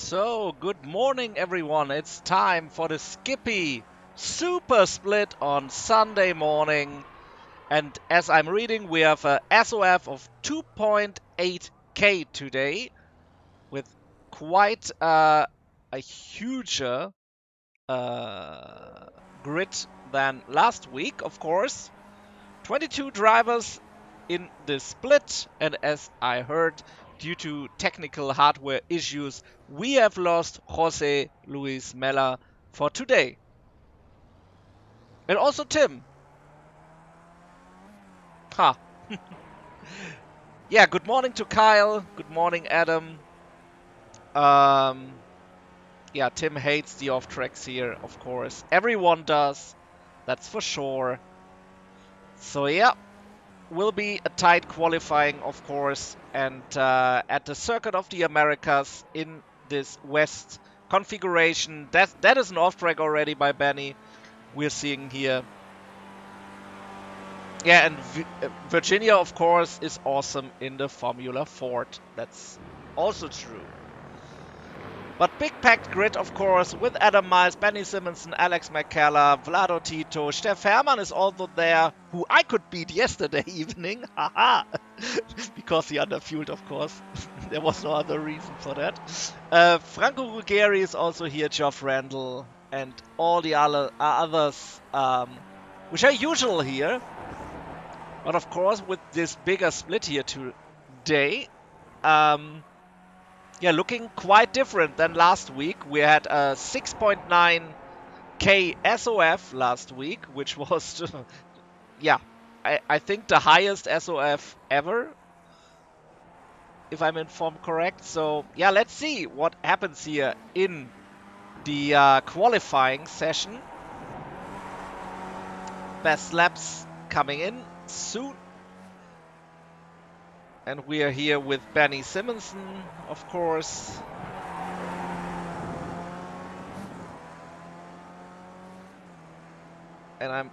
So, good morning everyone. It's time for the Skippy Super Split on Sunday morning. And as I'm reading, we have a SOF of 2.8k today with quite a huger grid than last week, of course. 22 drivers in the split, and as I heard, due to technical hardware issues, we have lost Jose Luis Mella for today. And also Tim. Ha. Yeah, good morning to Kyle. Good morning, Adam. Yeah, Tim hates the off tracks here, of course. Everyone does. That's for sure. So yeah, will be a tight qualifying, of course, and at the Circuit of the Americas in this West configuration. That is an off-track already by Benny. We're seeing here. Yeah, and Virginia, of course, is awesome in the Formula Ford. That's also true. But big packed grid, of course, with Adam Miles, Benny Simonson, Alex McCalla, Vlado Tito, Steff Hermann is also there, who I could beat yesterday evening. Haha! Because he underfueled, of course. There was no other reason for that. Franco Ruggeri is also here, Geoff Randall, and all the others, which are usual here. But of course, with this bigger split here today, yeah, looking quite different than last week. We had a 6.9k SOF last week, which was, yeah, I think the highest SOF ever, if I'm informed correct. So, yeah, let's see what happens here in the qualifying session. Best laps coming in soon. And we are here with Benny Simonson, of course. And I'm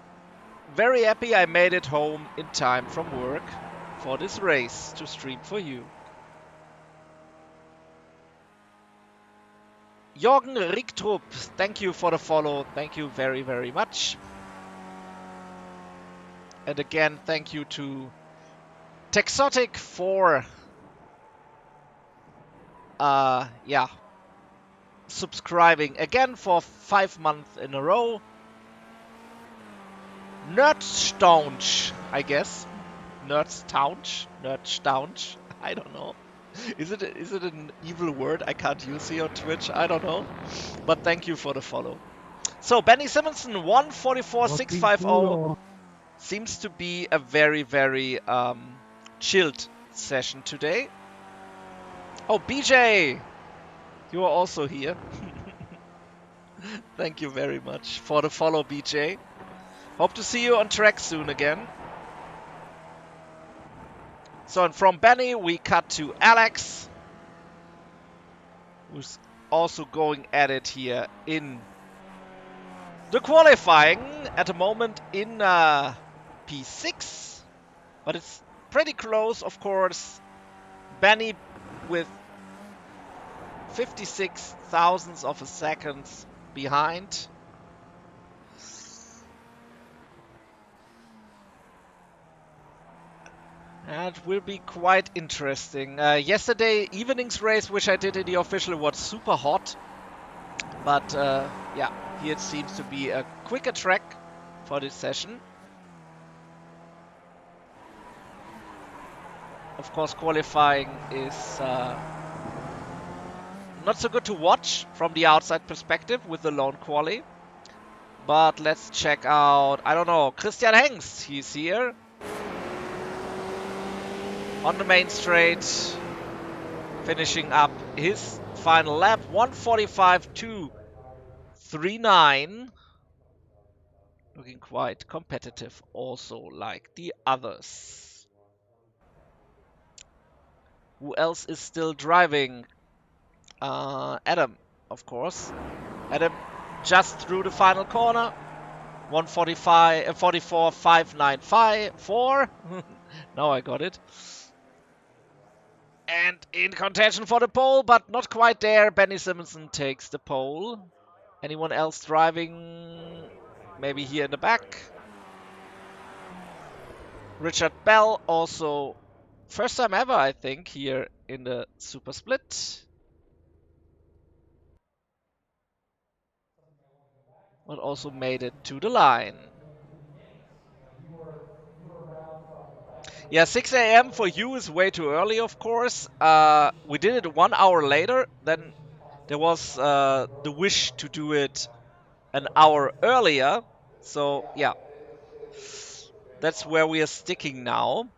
very happy I made it home in time from work for this race to stream for you. Jorgen Riektrup, thank you for the follow. Thank you very, very much. And again, thank you to Texotic for yeah, subscribing again for 5 months in a row. Nerdstaunch, I guess. Nerdstaunch? Nerdstaunch? I don't know. Is it an evil word I can't use here on Twitch? I don't know. But thank you for the follow. So, Benny Simonson, 1:44.650 seems to be a very, very chilled session today. Oh, BJ! You are also here. Thank you very much for the follow, BJ. Hope to see you on track soon again. So, and from Benny, we cut to Alex, who's also going at it here in the qualifying at the moment in P6. But it's pretty close, of course. Benny with 56 thousandths of a second behind. That will be quite interesting. Yesterday evening's race, which I did in the official, was super hot. But yeah, here it seems to be a quicker track for this session. Of course, qualifying is not so good to watch from the outside perspective with the lone quali. But let's check out, I don't know, Christian Hengst. He's here on the main straight, finishing up his final lap, 1:45.239. Looking quite competitive also, like the others. Who else is still driving? Adam, of course. Adam just through the final corner. 1:44.594. Now I got it. And in contention for the pole, but not quite there. Benny Simonson takes the pole. Anyone else driving? Maybe here in the back. Richard Bell also first time ever, I think, here in the Super Split. But also made it to the line. Yeah, 6 a.m. for you is way too early, of course. We did it 1 hour later. Then there was the wish to do it an hour earlier. So, yeah, that's where we are sticking now.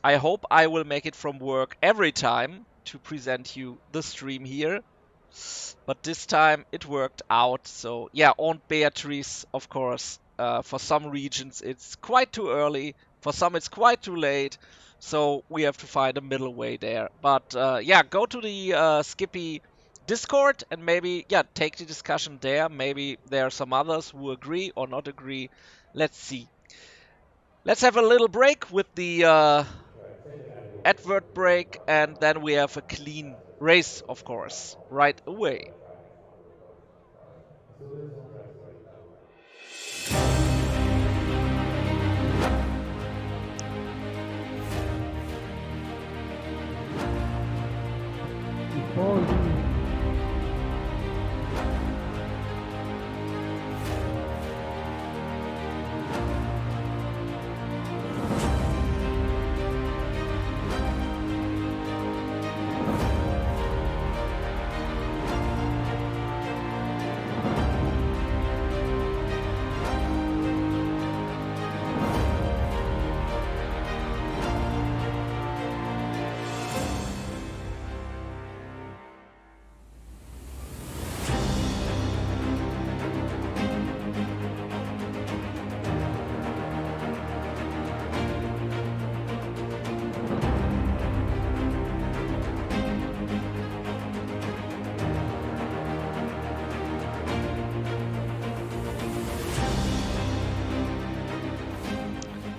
I hope I will make it from work every time to present you the stream here. But this time it worked out. So yeah, on Beatrice, of course. For some regions it's quite too early. For some it's quite too late. So we have to find a middle way there. But yeah, go to the Skippy Discord and maybe take the discussion there. Maybe there are some others who agree or not agree. Let's see. Let's have a little break with the advert break, and then we have a clean race, of course, right away.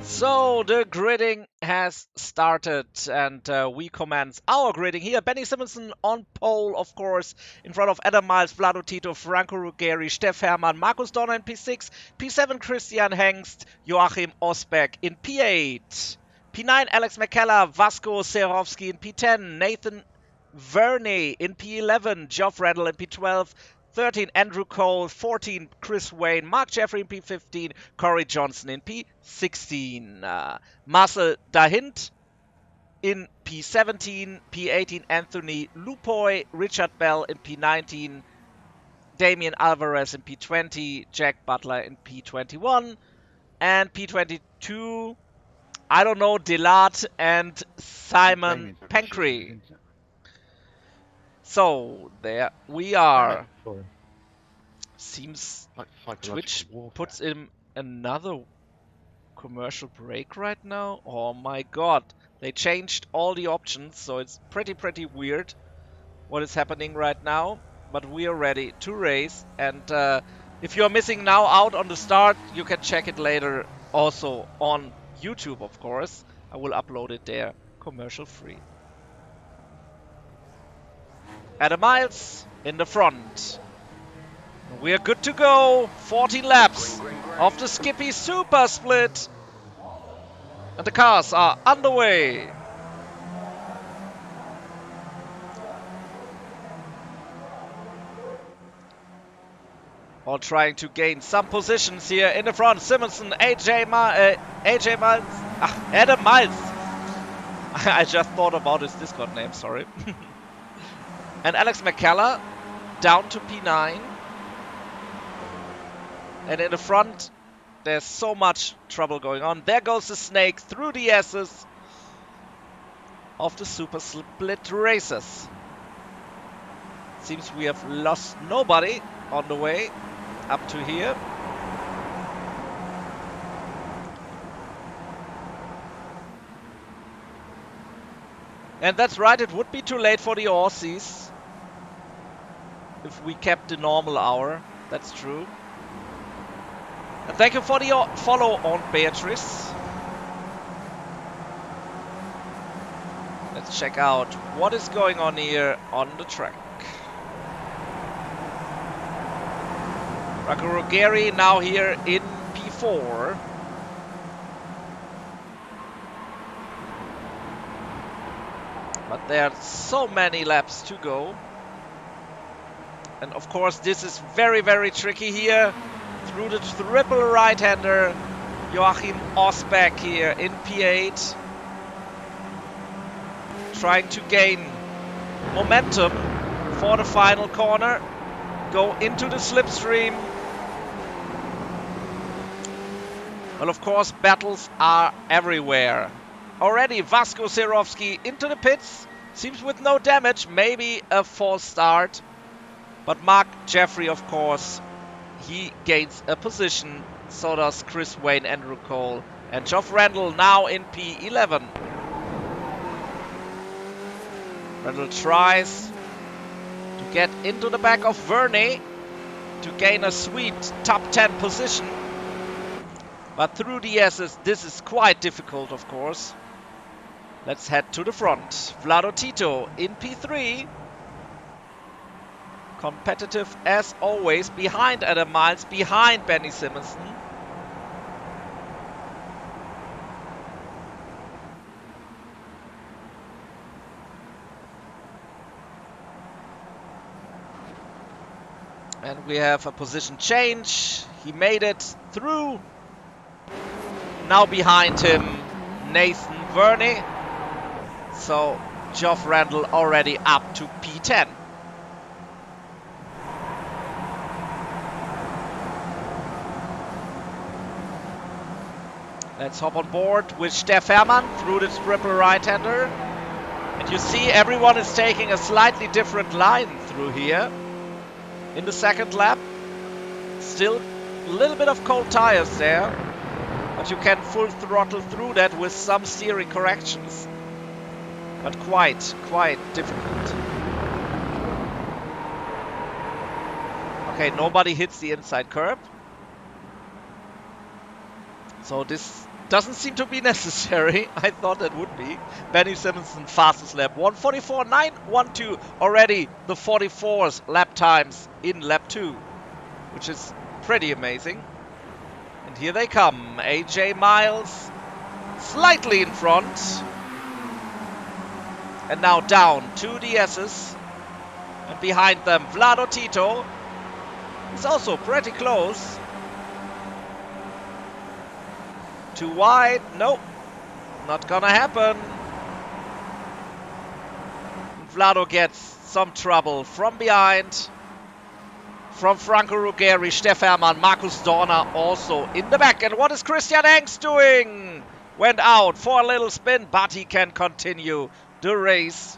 So the gridding has started, and we commence our gridding here. Benny Simonson on pole, of course, in front of Adam Miles, Vlado Tito, Franco Ruggeri, Steff Hermann, Markus Dorner in P6, P7 Christian Hengst, Joachim Osbeck in P8, P9 Alex McKellar, Vasco Serowski in P10, Nathan Verney in P11, Geoff Reddle in P12, 13 Andrew Cole, 14 Chris Wayne, Mark Jeffrey in P15, Corey Johnson in P16, Marcel Dahint in P17, P18 Anthony Lupoy, Richard Bell in P19, Damian Alvarez in P20, Jack Butler in P21, and P22, I don't know, Delat and Simon Pankry. So there we are. Seems Twitch puts in another commercial break right now. Oh my god. They changed all the options, so it's pretty weird what is happening right now. But we are ready to race. And if you're missing now out on the start, you can check it later also on YouTube, of course. I will upload it there, commercial free. Adam Miles in the front. We are good to go. 14 laps of the Skippy Super Split. And the cars are underway. All trying to gain some positions here in the front. Simonson, Adam Miles. I just thought about his Discord name, sorry. And Alex McKellar down to P9. And in the front, there's so much trouble going on. There goes the snake through the S's of the Super Split races. Seems we have lost nobody on the way up to here. And that's right, it would be too late for the Aussies if we kept the normal hour. That's true. And thank you for the follow on Beatrice. Let's check out what is going on here on the track. Ruggieri now here in P4. But there are so many laps to go. And of course this is very, very tricky here. Through the triple right-hander, Joachim Osbeck here in P8. Trying to gain momentum for the final corner. Go into the slipstream. Well, of course, battles are everywhere. Already Vasco Serovsky into the pits. Seems with no damage, maybe a false start. But Mark Jeffrey, of course, he gains a position. So does Chris Wayne, Andrew Cole, and Geoff Randall now in P11. Randall tries to get into the back of Verney to gain a sweet top 10 position. But through the S's, this is quite difficult, of course. Let's head to the front. Vlado Tito in P3. Competitive as always, behind Adam Miles, behind Benny Simonson. And we have a position change. He made it through. Now behind him, Nathan Verney. So Geoff Randall already up to P10. Let's hop on board with Steff Hermann through the triple right-hander. And you see everyone is taking a slightly different line through here. In the second lap, still a little bit of cold tires there, but you can full throttle through that with some steering corrections. But quite difficult. Okay, nobody hits the inside curb. So this doesn't seem to be necessary. I thought that would be. Benny Simonson fastest lap, 1:44.912. Already the 44's lap times in lap 2, which is pretty amazing. And here they come. AJ Miles slightly in front. And now down to the S's. And behind them, Vlado Tito is also pretty close. Too wide. Nope. Not gonna happen. Vlado gets some trouble from behind. From Franco Ruggeri, Steff Hermann, Markus Dorna also in the back. And what is Christian Engst doing? Went out for a little spin, but he can continue the race.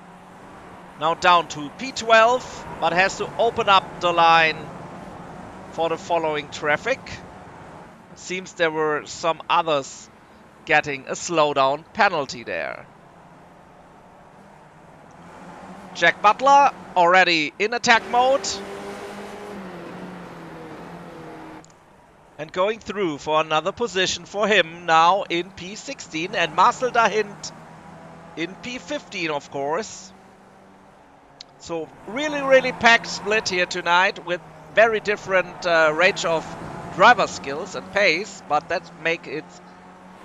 Now down to P12, but has to open up the line for the following traffic. Seems there were some others getting a slowdown penalty there. Jack Butler already in attack mode. And going through for another position for him now in P16. And Marcel Dahindt in P15, of course. So really packed split here tonight with very different range of driver skills and pace, but that make it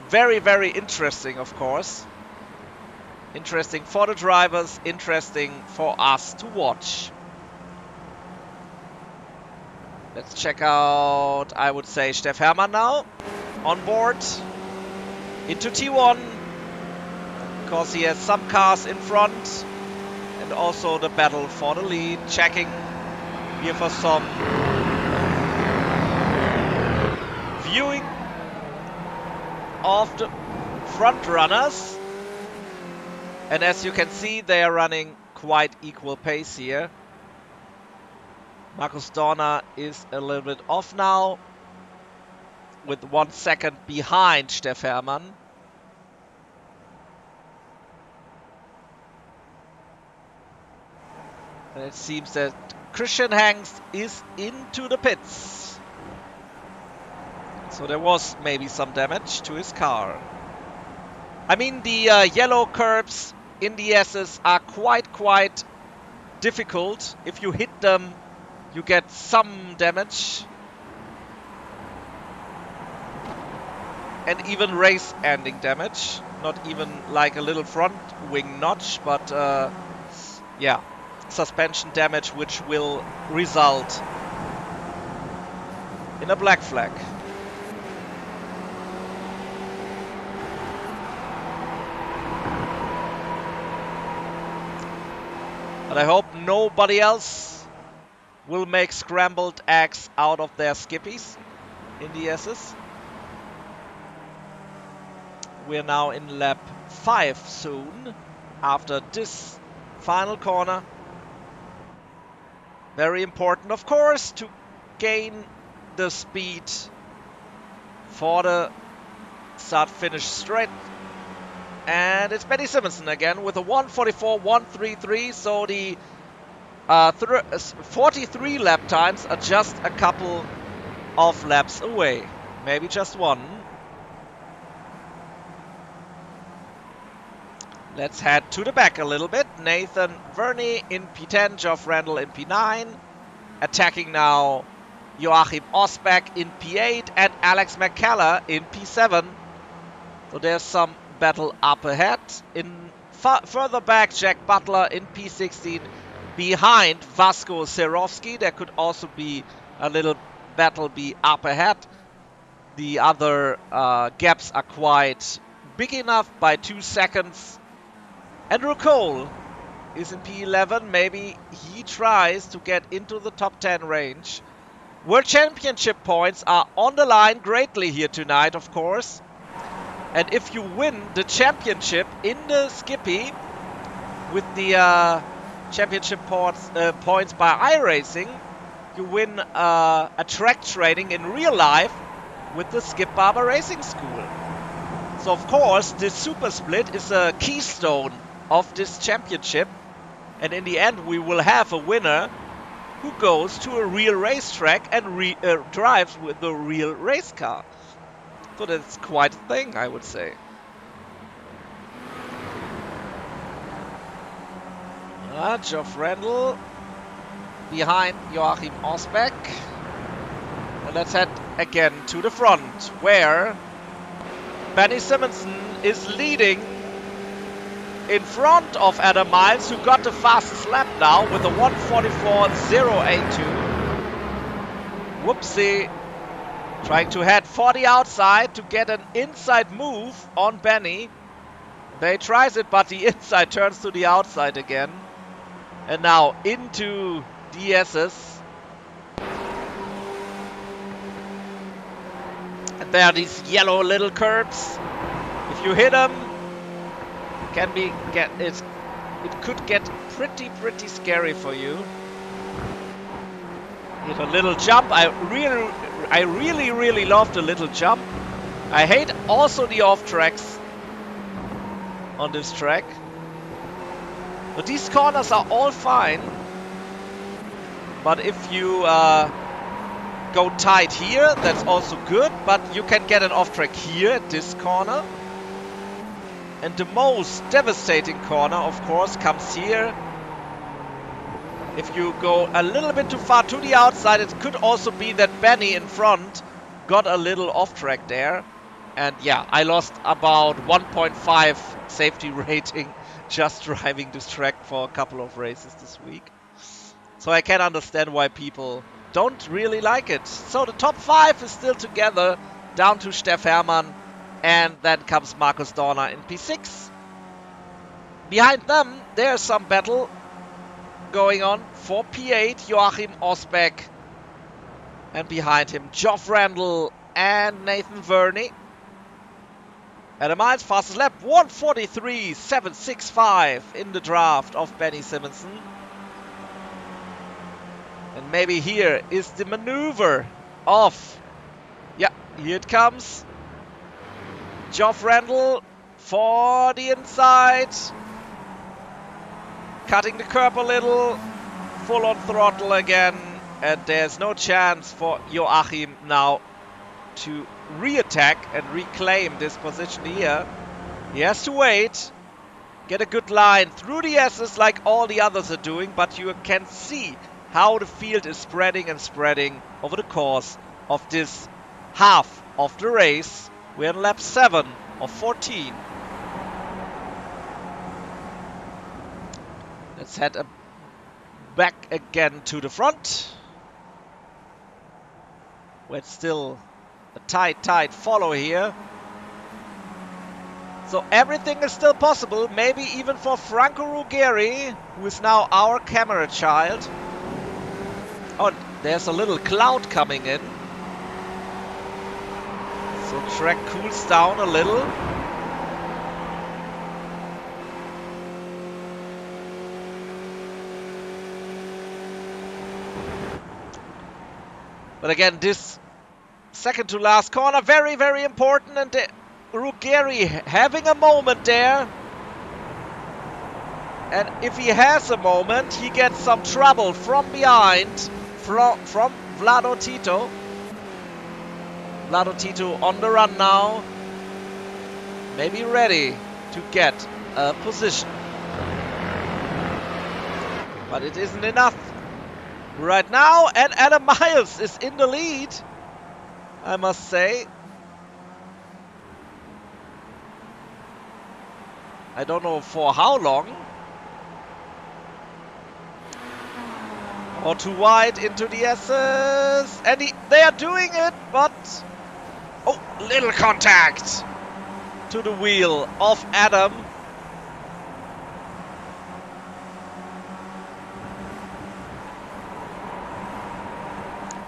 very interesting, of course. Interesting for the drivers, interesting for us to watch. Let's check out, I would say, Steff Hermann now on board into T1, because he has some cars in front, and also the battle for the lead. Checking here for some viewing of the front runners. And as you can see, they are running quite equal pace here. Markus Dorna is a little bit off now, with 1 second behind Steff Hermann. And it seems that Christian Hengst is into the pits. So there was maybe some damage to his car. I mean, the yellow curbs in the S's are quite difficult. If you hit them, you get some damage. And even race-ending damage. Not even like a little front wing notch, but yeah, suspension damage which will result in a black flag. But I hope nobody else will make scrambled eggs out of their Skippies in the S's. We're now in lap 5 soon, after this final corner. Very important, of course, to gain the speed for the start-finish straight. And it's Benny Simonsen again with a 1:44.133, so the 43 lap times are just a couple of laps away. Maybe just one. Let's head to the back a little bit. Nathan Verney in P10, Geoff Randall in P9. Attacking now Joachim Osbeck in P8 and Alex McKellar in P7. So there's some battle up ahead. In further back, Jack Butler in P16 behind Vasco Serovsky. There could also be a little battle be up ahead. The other gaps are quite big enough by 2 seconds. Andrew Cole is in P11. Maybe he tries to get into the top 10 range. World Championship points are on the line greatly here tonight, of course. And if you win the championship in the Skippy with the championship points by iRacing, you win a track training in real life with the Skip Barber Racing School. So of course this super split is a keystone of this championship, and in the end we will have a winner who goes to a real racetrack and drives with the real race car. So that's quite a thing, I would say. Geoff Randall behind Joachim Osbeck. And let's head again to the front, where Benny Simonsen is leading in front of Adam Miles, who got the fastest lap now with a 1:44.082. Whoopsie. Trying to head for the outside to get an inside move on Benny. They tries it, but the inside turns to the outside again. And now into DS's. And there are these yellow little curbs. If you hit them, it could get pretty scary for you. Hit a little jump. I really love the little jump. I hate also the off tracks on this track. But these corners are all fine. But if you go tight here, that's also good. But you can get an off track here at this corner. And the most devastating corner, of course, comes here. If you go a little bit too far to the outside, it could also be that Benny in front got a little off track there. And yeah, I lost about 1.5 safety rating just driving this track for a couple of races this week. So I can understand why people don't really like it. So the top 5 is still together, down to Steff Hermann. And then comes Markus Dorner in P6. Behind them, there's some battle going on for P8, Joachim Osbeck. And behind him, Geoff Randall and Nathan Verney. Adam Miles, fastest lap, 1:43.765 in the draft of Benny Simonsen. And maybe here is the maneuver of, yeah, here it comes. Geoff Randall for the inside. Cutting the curb a little. Full on throttle again. And there's no chance for Joachim now to re-attack and reclaim this position here. He has to wait. get a good line through the S's like all the others are doing, but you can see how the field is spreading and spreading over the course of this half of the race. We're on lap 7 of 14. Let's head back again to the front. Where it's still a tight follow here. So everything is still possible, maybe even for Franco Ruggeri, who is now our camera child. Oh, there's a little cloud coming in. So track cools down a little. But again, this second to last corner, very, very important. And Ruggeri having a moment there. And if he has a moment, he gets some trouble from behind from Vlado Tito. Vlado Tito on the run now. Maybe ready to get a position. But it isn't enough right now. And Adam Miles is in the lead, I must say. I don't know for how long. Or too wide into the S's. And they are doing it, but... Oh, little contact to the wheel of Adam.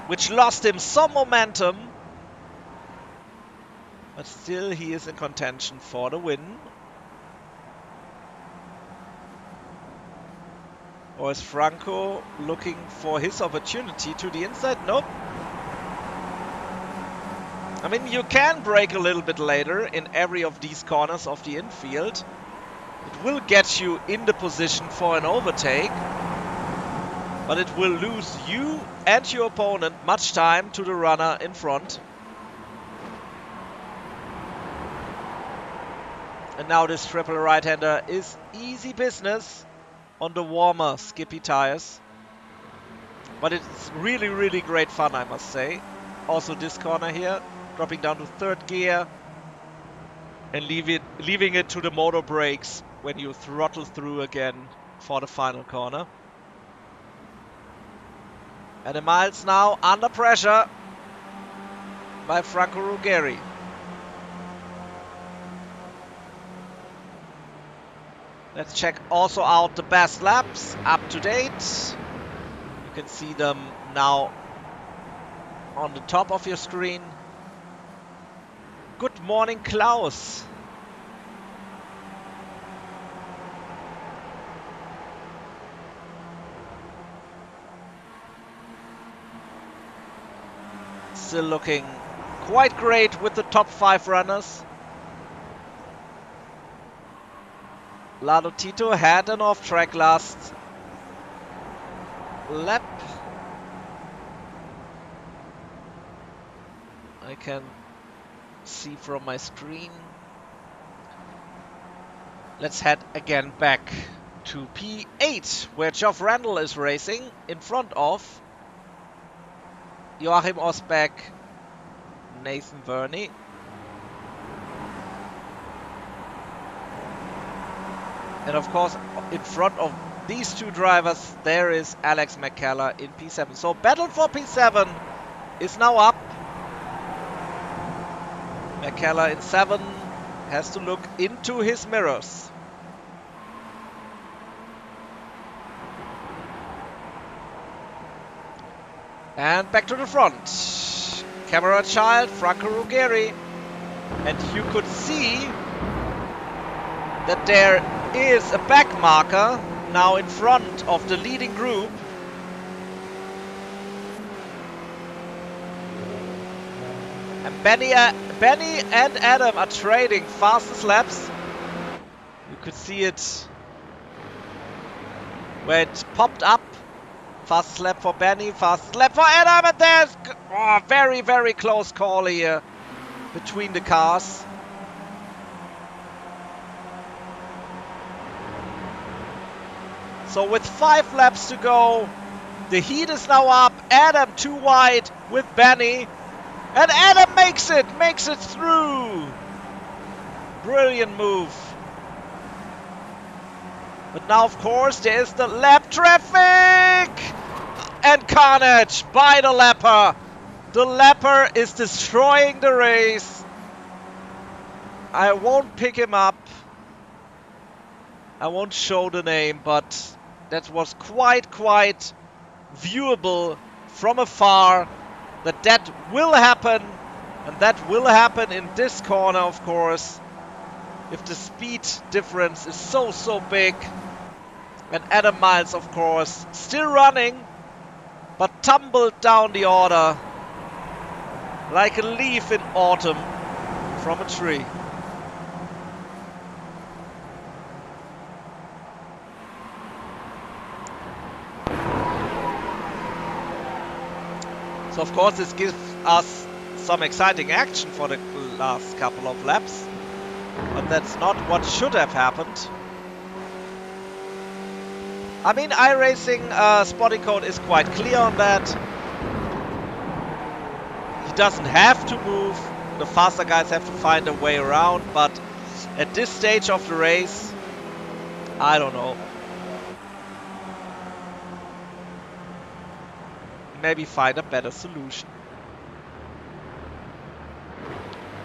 Which lost him some momentum. But still he is in contention for the win. Or is Franco looking for his opportunity to the inside? Nope. I mean, you can brake a little bit later in every of these corners of the infield. It will get you in the position for an overtake. But it will lose you and your opponent much time to the runner in front. And now this triple right-hander is easy business on the warmer Skippy tires. But it's really, really great fun, I must say. Also this corner here, dropping down to third gear and leaving it to the motor brakes when you throttle through again for the final corner. And the Miles now under pressure by Franco Ruggeri. Let's check also out the best laps up to date. You can see them now on the top of your screen. Good morning, Klaus. Still looking quite great with the top 5 runners. Vlado Tito had an off-track last lap. I can see from my screen. Let's head again back to P8, where Geoff Randall is racing in front of Joachim Osbeck, Nathan Verney. And of course, in front of these two drivers, there is Alex McCallum in P7. So battle for P7 is now up. McCallum in 7 has to look into his mirrors. And back to the front. Camera child, Franco Ruggeri. And you could see that there is a back marker now in front of the leading group. And Benny and Adam are trading fastest laps. You could see it where it popped up. Fastest lap for Benny, fastest lap for Adam, and there's very, very close call here between the cars. So with 5 laps to go, the heat is now up. Adam too wide with Benny. And Adam makes it through. Brilliant move. But now, of course, there is the lap traffic. And carnage by the lapper. The lapper is destroying the race. I won't pick him up. I won't show the name, but that was quite viewable from afar that will happen. And that will happen in this corner, of course, if the speed difference is so big. And Adam Miles, of course, still running, but tumbled down the order like a leaf in autumn from a tree. So of course this gives us some exciting action for the last couple of laps, but that's not what should have happened. I mean, iRacing spotting code is quite clear on that. He doesn't have to move. The faster guys have to find a way around, but at this stage of the race, I don't know. Maybe find a better solution.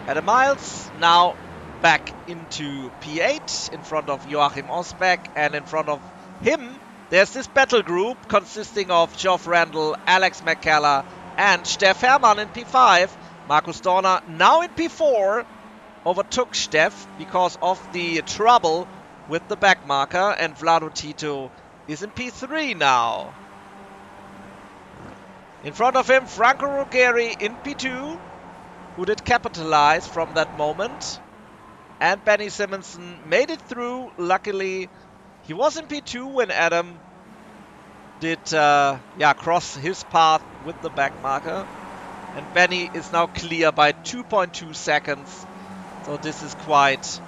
Adam Miles now back into P8 in front of Joachim Osbeck, and in front of him there's this battle group consisting of Geoff Randall, Alex McKellar and Steff Hermann in P5. Markus Dorner now in P4 overtook Steff because of the trouble with the back marker, and Vlado Tito is in P3 now. In front of him, Franco Ruggeri in P2, who did capitalize from that moment. And Benny Simonsen made it through, luckily. He was in P2 when Adam did cross his path with the back marker. And Benny is now clear by 2.2 seconds. So this is quite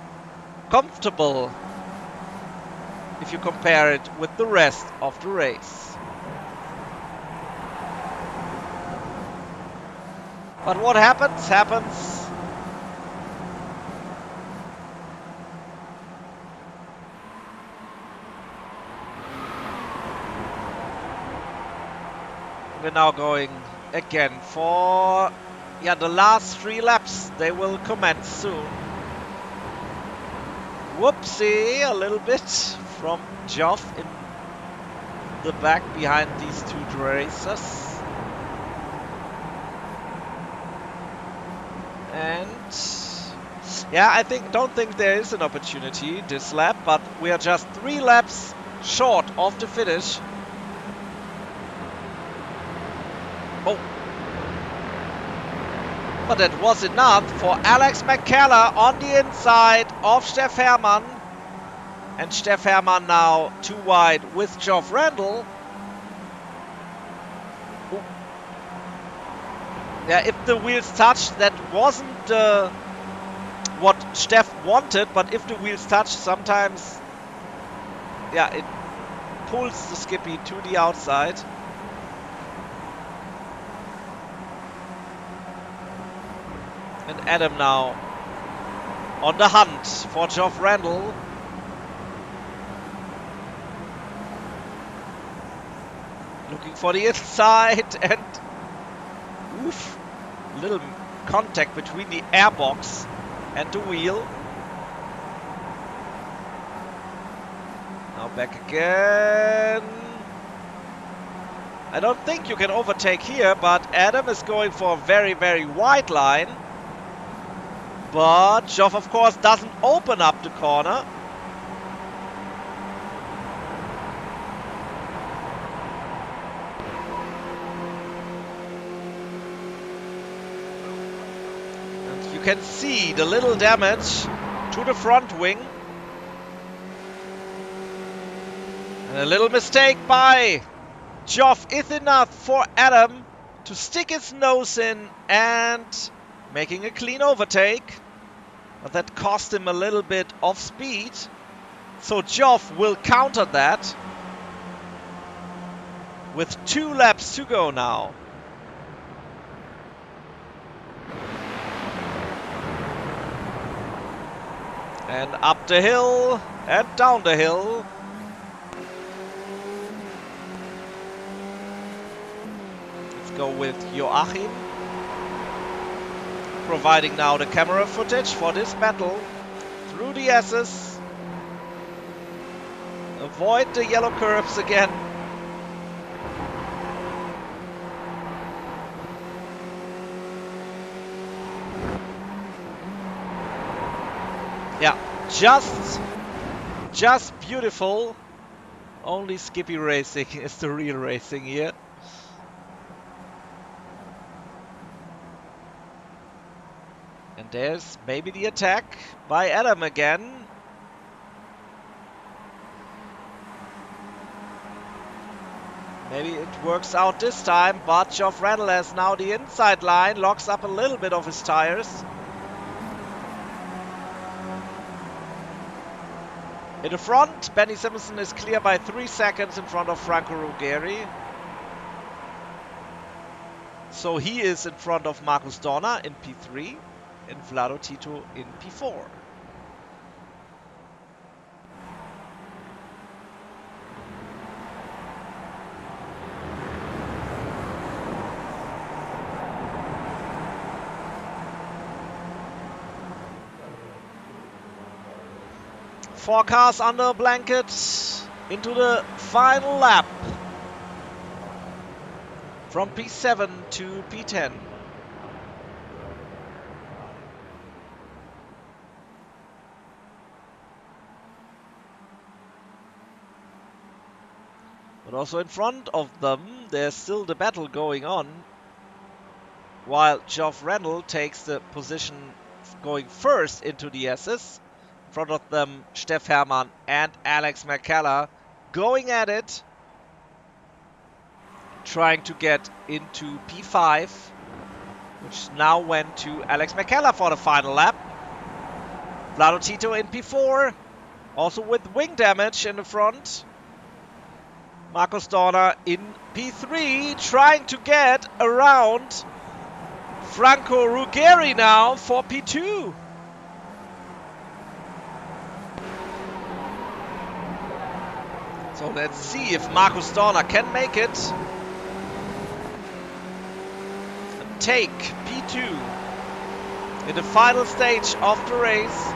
comfortable if you compare it with the rest of the race. But what happens, happens. We're now going again for the last 3 laps. They will commence soon. Whoopsie, a little bit from Geoff in the back behind these 2 racers. And I don't think there is an opportunity this lap, but we are just 3 laps short of the finish. Oh. But that was enough for Alex McKellar on the inside of Steff Hermann. And Steff Hermann now too wide with Geoff Randall. Yeah, if the wheels touched, that wasn't what Steff wanted, but if the wheels touch, sometimes, it pulls the Skippy to the outside. And Adam now on the hunt for Geoff Randall. Looking for the inside, and oof. Little contact between the airbox and the wheel. Now back again. I don't think you can overtake here, but Adam is going for a very wide line. But Geoff, of course, doesn't open up the corner. You can see the little damage to the front wing. And a little mistake by Geoff is enough for Adam to stick his nose in and making a clean overtake. But that cost him a little bit of speed. So Geoff will counter that. with 2 laps to go now. And up the hill and down the hill. Let's go with Joachim, providing now the camera footage for this battle through the S's. Avoid the yellow curves again. Yeah, just beautiful. Only Skippy Racing is the real racing here. And there's maybe the attack by Adam again. Maybe it works out this time, but Geoff Randall has now the inside line, locks up a little bit of his tires. In the front, Benny Simpson is clear by 3 seconds in front of Franco Ruggeri. So he is in front of Marcus Dorna in P3 and Vlado Tito in P4. Four cars under a blanket into the final lap. From P7 to P10. But also in front of them, there's still the battle going on. While Geoff Randall takes the position going first into the S's. In front of them, Steff Hermann and Alex McCalla going at it. Trying to get into P5, which now went to Alex McCalla for the final lap. Vlado Tito in P4, also with wing damage in the front. Marcus Dorna in P3, trying to get around Franco Ruggeri now for P2. So let's see if Marcus Dorna can make it. Take P2 in the final stage of the race.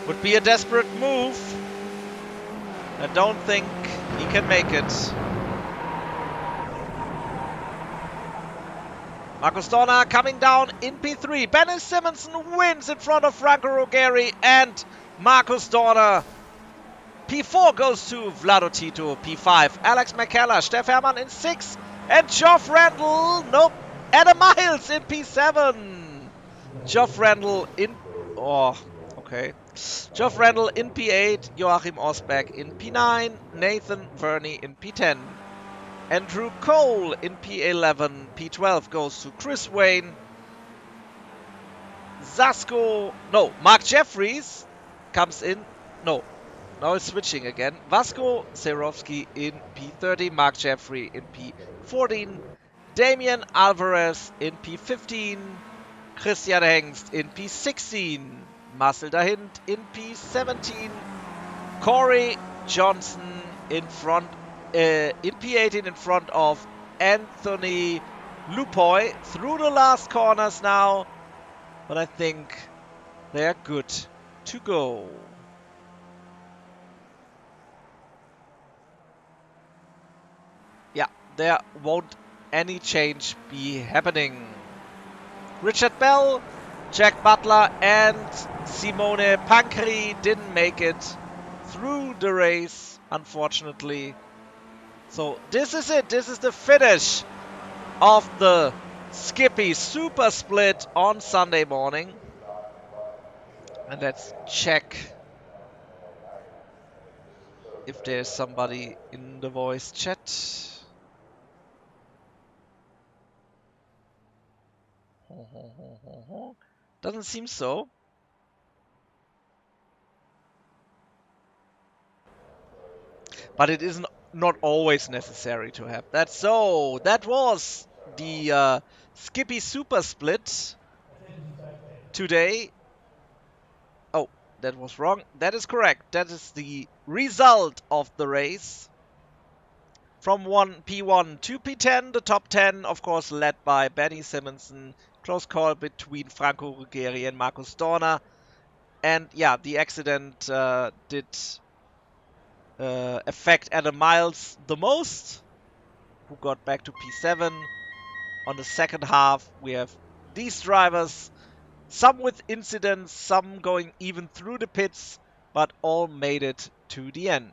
Would be a desperate move. I don't think he can make it. Marcus Dorna coming down in P3. Benny Simonsen wins in front of Franco Ruggeri and Marcus Dorna. P4 goes to Vlado Tito. P5, Alex McCalla, Steff Hermann in 6. And Geoff Randall, nope, Adam Miles in P7. Geoff Randall in, oh, okay. Geoff Randall in P8, Joachim Osberg in P9, Nathan Verney in P10. Andrew Cole in P11, P12 goes to Chris Wayne. Mark Jeffries comes in, now it's switching again. Vasco Serowski in P30, Mark Jeffrey in P14, Damian Alvarez in P15, Christian Hengst in P16, Marcel Dahindt in P17, Corey Johnson in front in P18 in front of Anthony Lupoy through the last corners now, but I think they're good to go. Yeah, there won't any change be happening. Richard Bell, Jack Butler and Simone Pancri didn't make it through the race, unfortunately. So this is it. This is the finish of the Skippy Super Split on Sunday morning. And let's check if there's somebody in the voice chat. Doesn't seem so. But it isn't not always necessary to have that. So that was the Skippy Super Split today. Oh, that was wrong. That is correct. That is the result of the race. From P1 to P10, the top 10, of course, led by Benny Simonsen. Close call between Franco Ruggeri and Markus Dorna. And yeah, the accident did affect Adam Miles the most, who got back to P7. On the second half, we have these drivers, some with incidents, some going even through the pits, but all made it to the end.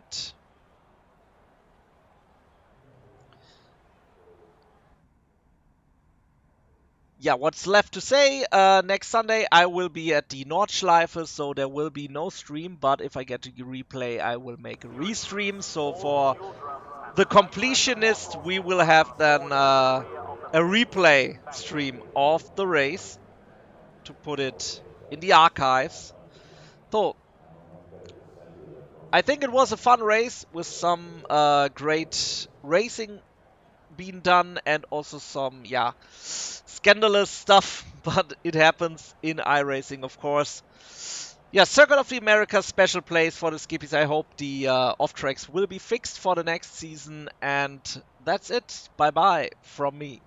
Yeah, what's left to say? Next Sunday I will be at the Nordschleife, so there will be no stream, but if I get to replay, I will make a restream. So for the completionist, we will have then a replay stream of the race to put it in the archives. So I think it was a fun race with some great racing being done and also some, yeah, scandalous stuff, but it happens in iRacing, of course. Yeah, Circuit of the Americas special place for the Skippies. I hope the off tracks will be fixed for the next season, and that's it. Bye bye from me.